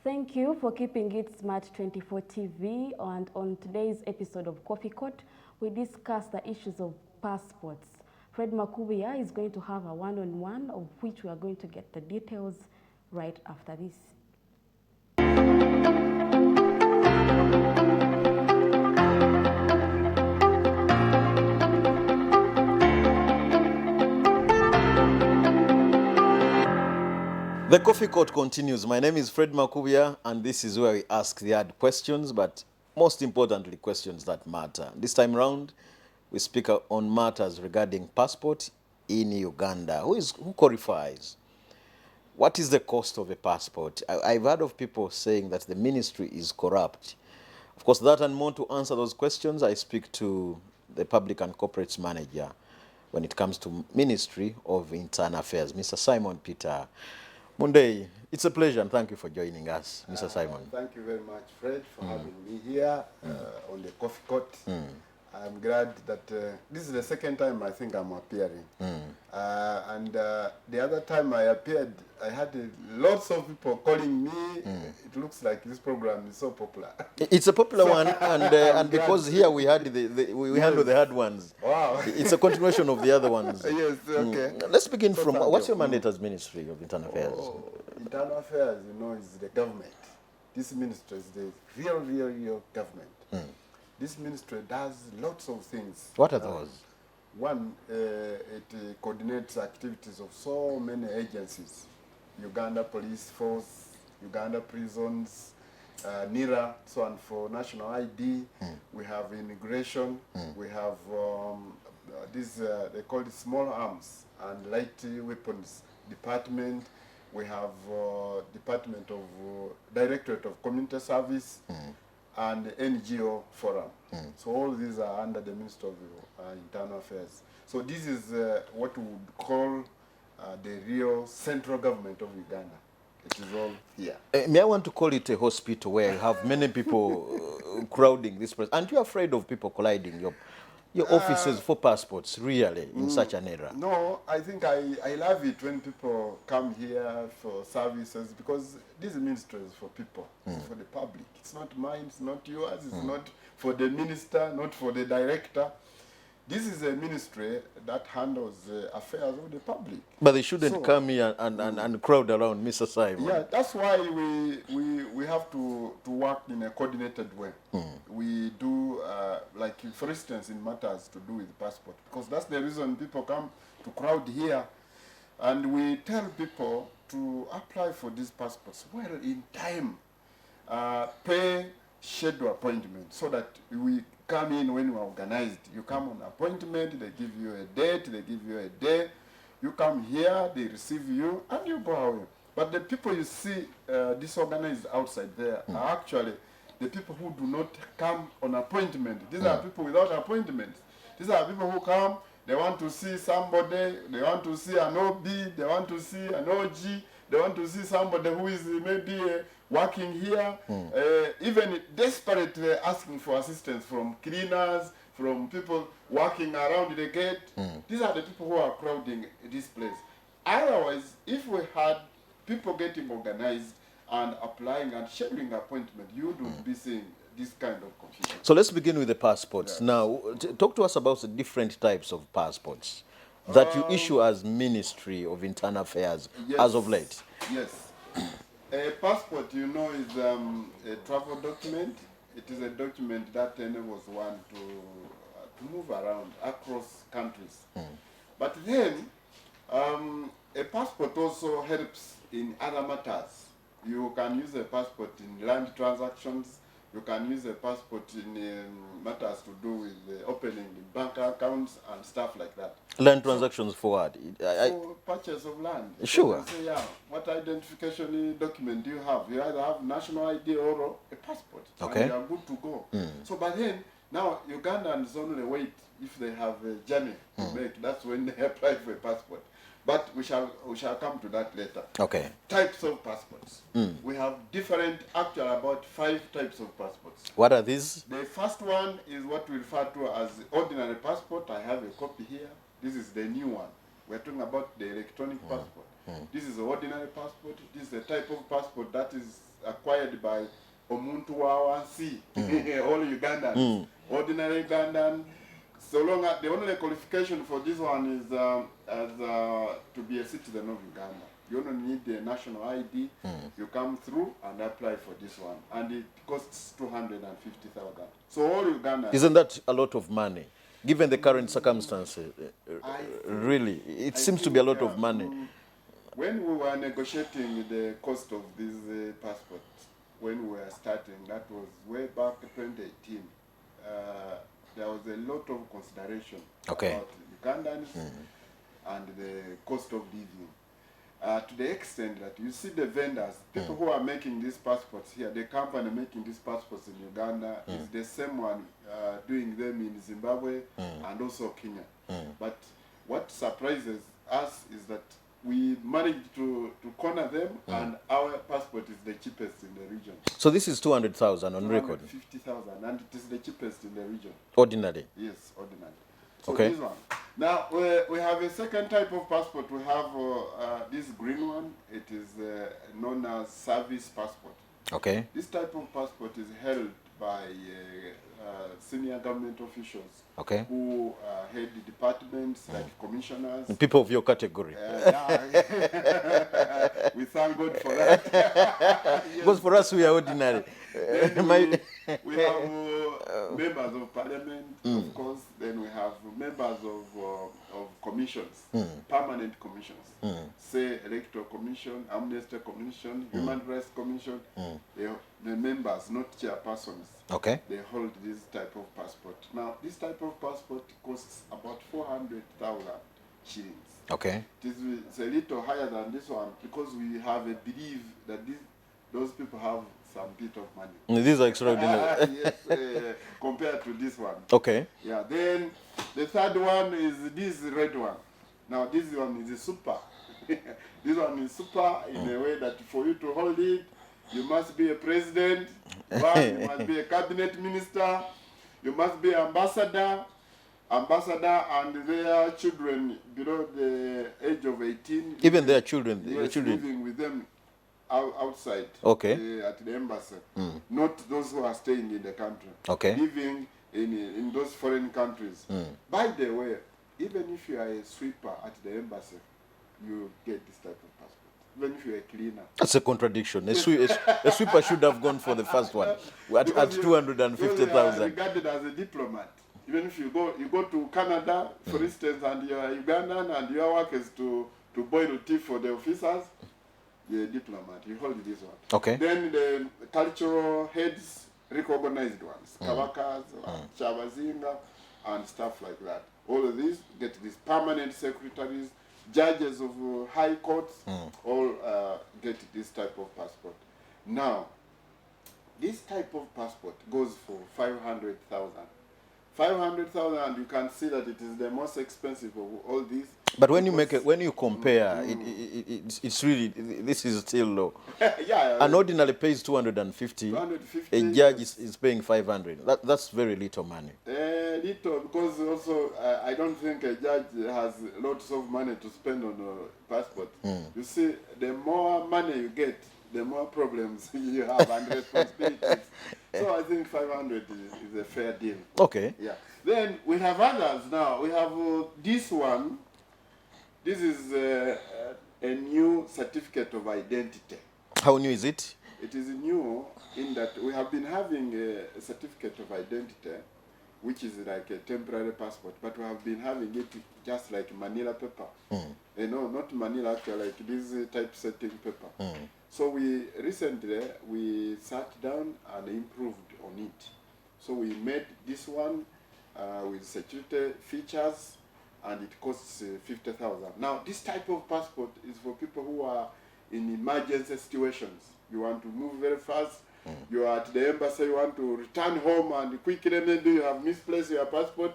Thank you for keeping it Smart 24 TV, and on today's episode of Coffee Court, we discuss the issues of passports. Fred Makubia is going to have a one-on-one of which we are going to get the details right after this. The Coffee Court continues. My name is Fred Makubia, and this is where we ask the hard questions, but most importantly, questions that matter. This time round, we speak on matters regarding passport in Uganda. Who qualifies? What is the cost of a passport? I've heard of people saying that the ministry is corrupt. Of course, that and more. To answer those questions, I speak to the Public and Corporates Manager when it comes to Ministry of Internal Affairs, Mr. Simon Peter Mundei. It's a pleasure and thank you for joining us, Mr. Simon. Thank you very much, Fred, for having me here on the Coffee Court. I'm glad that this is the second time I think I'm appearing. And the other time I appeared, I had lots of people calling me. It looks like this program is so popular. It's a popular one, and because here we had we handle the hard ones. Wow. It's a continuation of the other ones. Yes, okay. Let's begin from, what's your mandate as Ministry of Internal Affairs? Internal Affairs, you know, is the government. This ministry is the real government. This ministry does lots of things. What are those? One, it coordinates activities of so many agencies. Uganda Police Force, Uganda Prisons, NIRA, so on for national ID. We have immigration. We have they call it small arms and light weapons department. We have Department of Directorate of Community Service and NGO Forum. So all these are under the Ministry of Internal Affairs. So this is what we would call the real central government of Uganda. It is all here. May I want to call it a hospital where you have many people crowding this place? Aren't you afraid of people colliding your offices for passports, really, in such an era? No, I think I love it when people come here for services, because this ministry is for people, it's for the public. It's not mine, it's not yours, it's not for the minister, not for the director. This is a ministry that handles the affairs of the public. But they shouldn't come here and crowd around Mr. Simon. Yeah, that's why we have to work in a coordinated way. We do, like for instance, in matters to do with passport, because that's the reason people come to crowd here. And we tell people to apply for these passports well in time, pay schedule appointment, so that we come in when we're organized. You come on appointment, they give you a date, they give you a day. You come here, they receive you, and you go away. But the people you see disorganized outside there are actually the people who do not come on appointment. These are people without appointments. These are people who come, they want to see somebody, they want to see an OB, they want to see an OG, they want to see somebody who is maybe working here, even desperately asking for assistance from cleaners, from people working around the gate. These are the people who are crowding this place. Otherwise, if we had people getting organized and applying and scheduling appointment, you would be seeing this kind of confusion. So let's begin with the passports. Yes. Now, talk to us about the different types of passports that you issue as Ministry of Internal Affairs as of late. Yes. A passport, you know, is a travel document. It is a document that enables one to move around across countries. But then, a passport also helps in other matters. You can use a passport in land transactions. You can use a passport in matters to do with opening bank accounts and stuff like that. Land transactions for what? For purchase of land. Sure. Say, yeah, what identification document do you have? You either have national ID or a passport. Okay. And you are good to go. So, but then, now Ugandans only wait if they have a journey to make. That's when they apply for a passport. But we shall come to that later. Okay. Types of passports. We have different, actually about 5 types of passports. What are these? The first one is what we refer to as ordinary passport. I have a copy here. This is the new one. We're talking about the electronic passport. This is the ordinary passport. This is the type of passport that is acquired by Omuntu Wawansi, all Ugandans, ordinary Ugandan. So long as the only qualification for this one is to be a citizen of Uganda. You only need the national ID. You come through and apply for this one, and it costs 250,000. So all Ugandans. Isn't that a lot of money? Given the current circumstances, I really, it seems to be a lot of money. When we were negotiating the cost of these passports, when we were starting, that was way back 2018. There was a lot of consideration about Ugandans and the cost of living. To the extent that you see the vendors, people who are making these passports here, the company making these passports in Uganda is the same one doing them in Zimbabwe and also Kenya. But what surprises us is that we managed to corner them, and our passport is the cheapest in the region. So this is 200,000 on record? 250,000, and it is the cheapest in the region. Ordinary? Yes, ordinary. So Okay. this one. Now, we have a second type of passport. We have this green one. It is known as service passport. Okay. This type of passport is held by senior government officials Okay. who head the departments like commissioners. People of your category. We thank God for that. Because for us, we are ordinary. Then we have members of parliament, of course. Then we have members of commissions, permanent commissions. Say Electoral Commission, Amnesty Commission, Human Rights Commission. The members, not chairpersons. Okay. They hold this type of passport. Now, this type of passport costs about 400,000 shillings. Okay. It's a little higher than this one because we have a belief that those people have some bit of money. These are extraordinary. Yes, compared to this one. Okay. Yeah. Then the third one is this red one. Now this one is a super. This one is super in a way that for you to hold it, you must be a president. You must be a cabinet minister. You must be ambassador, and their children below the age of 18. Even their children. Yes, The children. living with them outside. Okay. At the embassy. Not those who are staying in the country. Okay. Living in those foreign countries. By the way, even if you are a sweeper at the embassy, you get this type of passport. Even if you are a cleaner. That's a contradiction. A sweeper should have gone for the first one at Because you are 250,000. regarded as a diplomat. Even if you go to Canada, for instance, and you are Ugandan, and your work is to boil tea for the officers, you're a diplomat. You hold this one. Okay. Then the cultural heads, recognized ones, Kawakas, Chavazinga, and stuff like that. All of these get these permanent secretaries, judges of high courts, all get this type of passport. Now, this type of passport goes for 500,000. 500,000, and you can see that it is the most expensive of all these. But when you compare, it's really, this is still low. Yeah. An ordinary pays 250. 250. A judge is paying 500. That's very little money. Little, because also I don't think a judge has lots of money to spend on a passport. You see, the more money you get, the more problems you have and responsibilities. So I think 500 is a fair deal. Okay. Yeah. Then we have others now. We have this one. This is a new certificate of identity. How new is it? It is new in that we have been having a certificate of identity, which is like a temporary passport, but we have been having it just like Manila paper. Not Manila, actually, like this typesetting paper. So we recently sat down and improved on it. So we made this one with security features, and it costs 50,000. Now, this type of passport is for people who are in emergency situations. You want to move very fast. You are at the embassy, you want to return home, and quickly maybe you have misplaced your passport.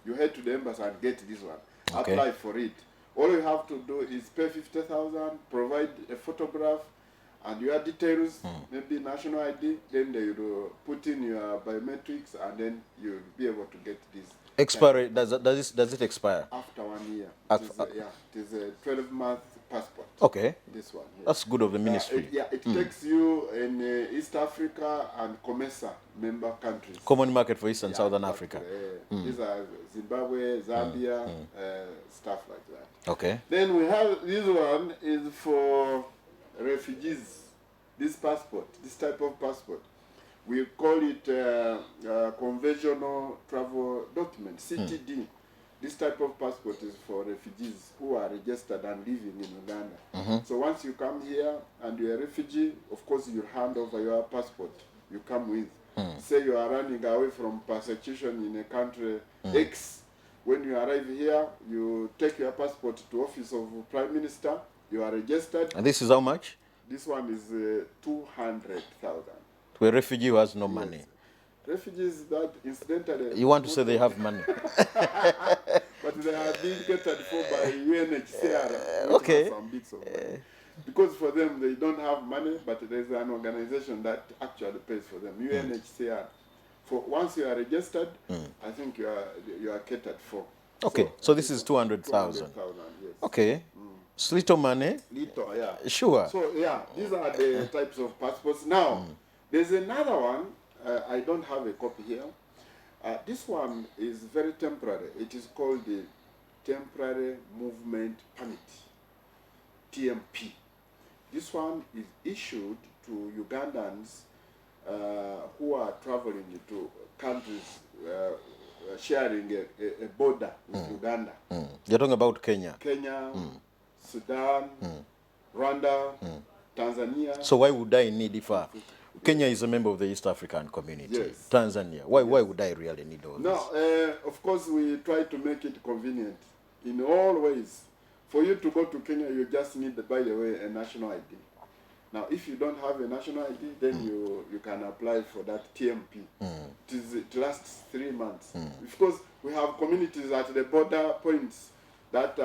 You head to the embassy and get this one. Okay. Apply for it. All you have to do is pay 50,000, provide a photograph and your details, maybe national ID, then they will put in your biometrics, and then you'll be able to get this. Expiry, does it expire? After 1 year. After- It is a 12-month passport. Okay. This one. Yes. That's good of the ministry. It takes you in East Africa and COMESA member countries. Common market for East and Yeah, Southern exactly. Africa. These are Zimbabwe, Zambia, stuff like that. Okay. Then we have this one is for refugees. This passport, this type of passport, we call it conventional travel document, CTD. This type of passport is for refugees who are registered and living in Uganda. So once you come here and you're a refugee, of course you hand over your passport you come with. Say you are running away from persecution in a country X. When you arrive here, you take your passport to office of Prime Minister, you are registered. And this is how much? This one is 200,000. To a refugee who has no money. Refugees that incidentally... You want to say they have money? But they are being catered for by UNHCR. Okay. Some bits of money. Because for them, they don't have money, but there's an organization that actually pays for them, UNHCR. For once you are registered, I think you are catered for. Okay, so this is 200,000. 200,000, yes. Okay. It's little money. Little, yeah. Sure. So, yeah, these are the types of passports. Now, there's another one. I don't have a copy here. This one is very temporary. It is called the Temporary Movement Permit, TMP. This one is issued to Ugandans who are traveling to countries sharing a border with Uganda. You're talking about Kenya. Kenya, Sudan, Rwanda, Tanzania. So why would I need if Kenya is a member of the East African community? Yes. Tanzania. Why would I really need all this? No, of course we try to make it convenient in all ways. For you to go to Kenya, you just need, by the way, a national ID. Now, if you don't have a national ID, then you can apply for that TMP. It lasts 3 months. Of course, we have communities at the border points that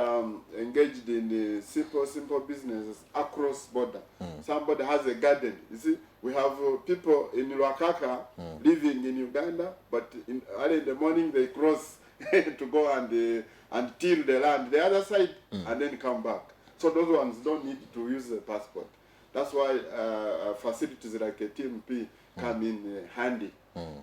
engaged in the simple businesses across border. Somebody has a garden. You see, we have people in Lwakaka living in Uganda, but early in the morning they cross to go and till the land the other side and then come back. So those ones don't need to use a passport. That's why facilities like a TMP come in handy.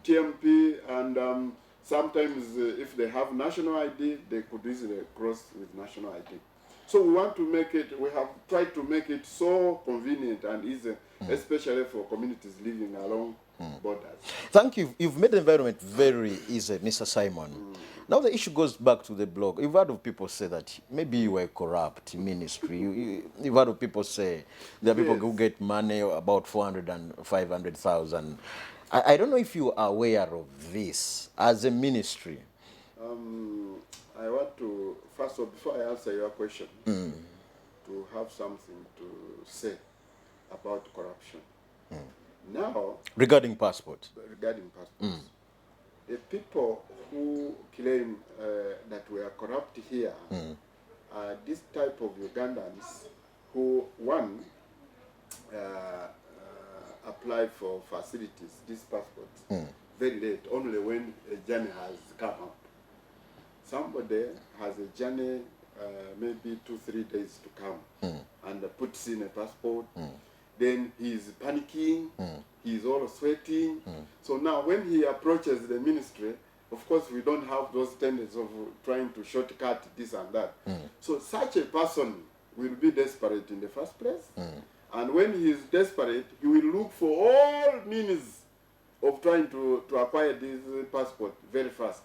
TMP and sometimes if they have national ID, they could easily cross with national ID. So we want to make it, we have tried to make it so convenient and easy, especially for communities living along borders. Thank you. You've made the environment very easy, Mr. Simon. Now the issue goes back to the blog. You've heard of people say that maybe you were corrupt ministry. You've heard of people say there are people who get money about 400 and 500,000. I don't know if you are aware of this as a ministry. I want to, first of all, before I answer your question, to have something to say about corruption. Now, regarding passports. The people who claim that we are corrupt here are this type of Ugandans who, one, apply for facilities, these passports, very late, only when a journey has come up. Somebody has a journey maybe 2-3 days to come and puts in a passport. Then he's panicking, he's all sweating. So now when he approaches the ministry, of course we don't have those tendencies of trying to shortcut this and that. So such a person will be desperate in the first place. And when he is desperate, he will look for all means of trying to acquire this passport very fast.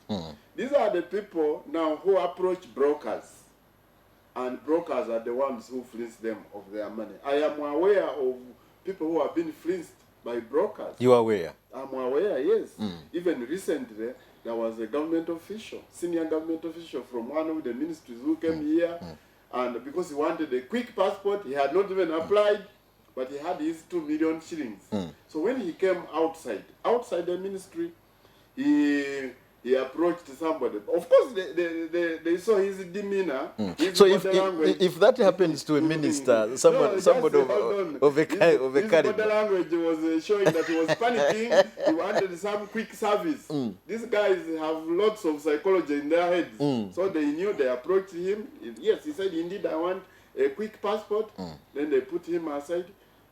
These are the people now who approach brokers. And brokers are the ones who fleece them of their money. I am aware of people who have been fleeced by brokers. You are aware? I'm aware, yes. Even recently, there was a government official, senior government official from one of the ministries who came here, and because he wanted a quick passport, he had not even applied, but he had his 2 million shillings. So when he came outside the ministry, he approached somebody. Of course, they saw his demeanor. His So language. if that happens to a minister, somebody of a his caliber. body language was showing that he was panicking. He wanted some quick service. These guys have lots of psychology in their heads. So they knew, they approached him. Yes, he said, indeed, I want a quick passport. Then they put him aside.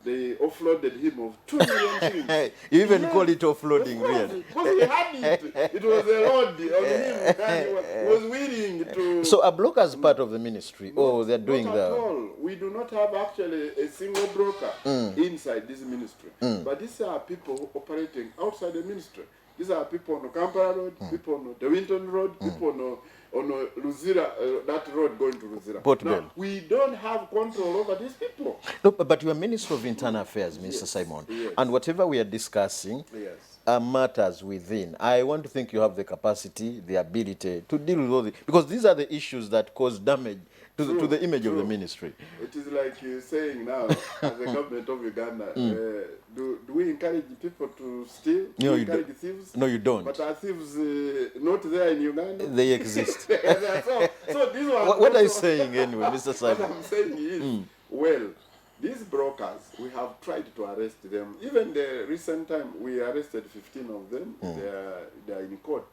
They offloaded him of 2 million shillings. You even Yes, call it offloading, of course, really. because he had it. It was a load on him, and he was willing to. So are brokers part of the ministry? Oh, they're doing Not at the... all. We do not have actually a single broker inside this ministry. But these are people operating outside the ministry. These are people on Kampala Road, people on the Winton Road, people on Luzira, that road going to Luzira. Port Now, Bell. we don't have control over these people. No, but you are Minister of Internal Affairs, Mr. Yes, Simon. yes. And whatever we are discussing Yes. are matters within. I want to think you have the capacity, the ability to deal with all the... Because these are the issues that cause damage to the image of the ministry. It is like you saying now, as the government of Uganda, do we encourage people to steal? Do No, we you encourage don't. thieves? No, you don't. But are thieves not there in Uganda? They exist. so these are What are you saying anyway, Mr. What Simon? I'm saying is, well, these brokers, we have tried to arrest them. Even the recent time, we arrested 15 of them. They are in court.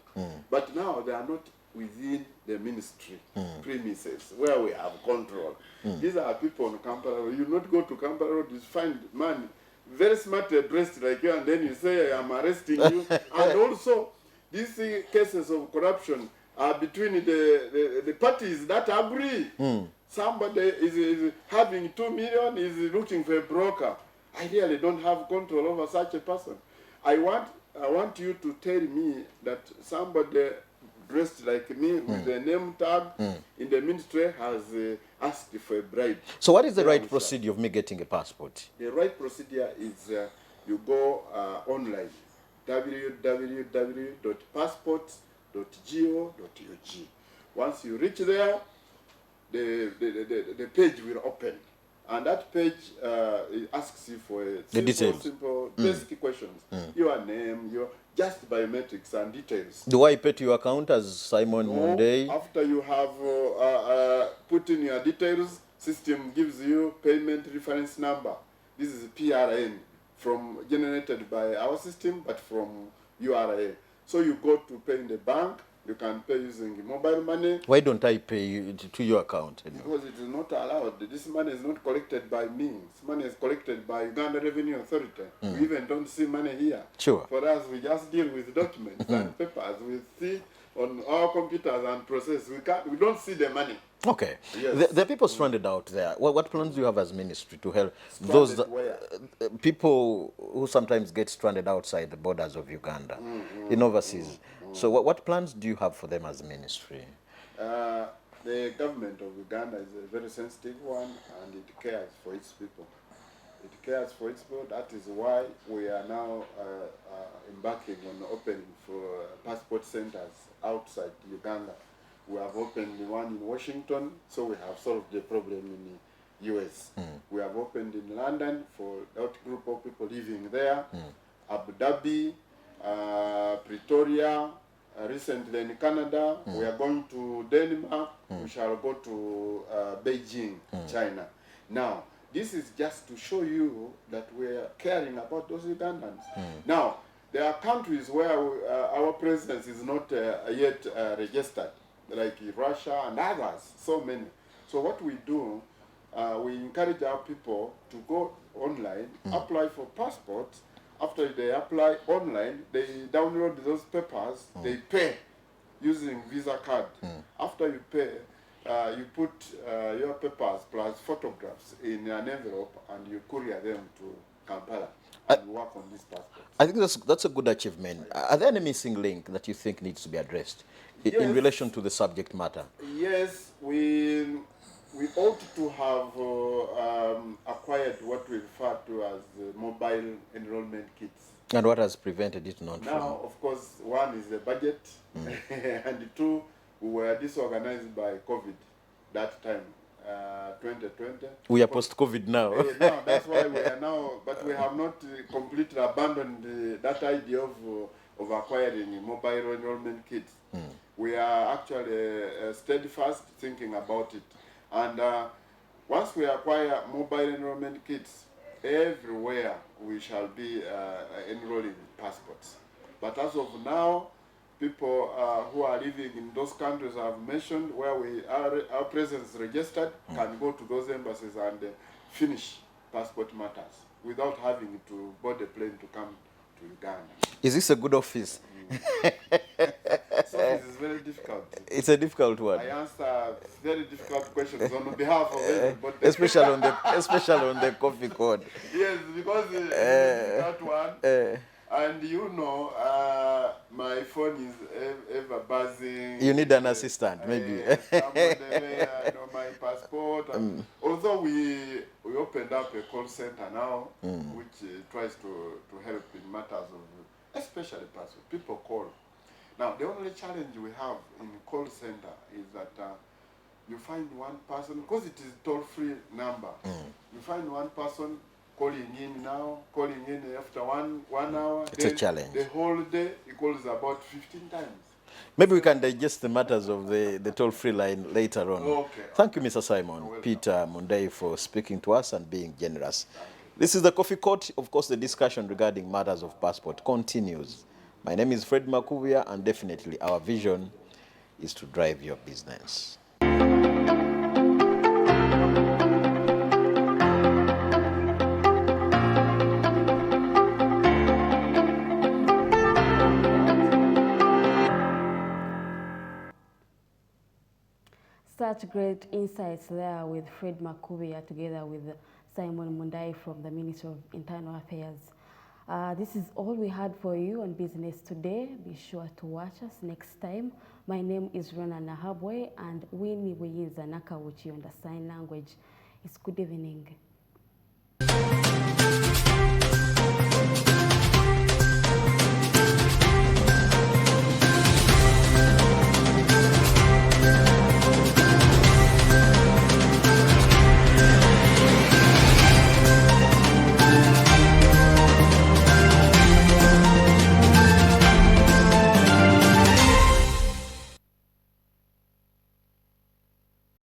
But now they are not within the ministry premises where we have control. These are people on Kampala Road. You not go to Kampala Road, you find man very smart dressed like you, and then you say, I'm arresting you. And also, these cases of corruption are between the parties that agree. Somebody is having 2 million, is looking for a broker. I really don't have control over such a person. I want you to tell me that somebody dressed like me with a name tag in the ministry has asked for a bribe. So what is the right procedure of me getting a passport? The right procedure is you go online, www.passports.go.ug. Once you reach there, the page will open. And that page it asks you for a simple basic questions. Your name, just biometrics and details. Do I pay to your account as Simon Monday? After you have put in your details, system gives you payment reference number. This is PRN generated by our system, but from URA. So you go to pay in the bank. You can pay using mobile money. Why don't I pay to your account? Because it is not allowed. This money is not collected by me. This money is collected by Uganda Revenue Authority. We even don't see money here. Sure. For us, we just deal with documents and papers. We see on our computers and process. We don't see the money. Okay. Yes. There are people stranded out there. What plans do you have as ministry to help Stranded those where? people who sometimes get stranded outside the borders of Uganda, in overseas? So what plans do you have for them as a ministry? The government of Uganda is a very sensitive one, and it cares for its people. It cares for its people. That is why we are now embarking on opening for passport centers outside Uganda. We have opened one in Washington, so we have solved the problem in the US. We have opened in London for that group of people living there, Abu Dhabi, Pretoria, recently in Canada. We are going to Denmark. We shall go to Beijing, China. Now, this is just to show you that we are caring about those Ugandans. Now, there are countries where our presence is not yet registered, like Russia and others, so many. So what we do, we encourage our people to go online, apply for passports. After they apply online, they download those papers, they pay using Visa card. After you pay, you put your papers plus photographs in an envelope and you courier them to Kampala and work on these passports. I think that's a good achievement. Are there any missing link that you think needs to be addressed in relation to the subject matter? Yes, we ought to have acquired what we refer to as mobile enrollment kits. And what has prevented it not Now, of course, one is the budget, and two, we were disorganized by COVID that time, 2020. We are post-COVID now. Now, that's why we are now, but we have not completely abandoned that idea of acquiring mobile enrollment kits. We are actually steadfast thinking about it. And once we acquire mobile enrollment kits, everywhere we shall be enrolling passports. But as of now, people who are living in those countries I've mentioned, where our presence is registered, can go to those embassies and finish passport matters without having to board a plane to come to Uganda. Is this a good office? So this is very difficult. It's a difficult one. I answer very difficult questions on behalf of everybody. Especially on the coffee code. Yes, because it's a difficult one. And you know, my phone is ever buzzing. You need an assistant, maybe. Somebody know my passport. Although we opened up a call center now, which tries to help in matters of, especially passport. People call. Now, the only challenge we have in call center is that you find one person, because it is toll-free number, you find one person calling in now, calling in after one hour. It's a challenge. The whole day, he calls about 15 times. Maybe we can digest the matters of the toll-free line later on. Okay. Thank you, Mr. Simon Peter Mundai, for speaking to us and being generous. This is the Coffee Court. Of course, the discussion regarding matters of passport continues. My name is Fred Makubia, and definitely our vision is to drive your business. Such great insights there with Fred Makubia together with Simon Mundai from the Ministry of Internal Affairs. This is all we had for you on Business Today. Be sure to watch us next time. My name is Rona Nahabwe, and Winnie Wiyinza Nakawuchi on the sign language. It's good evening.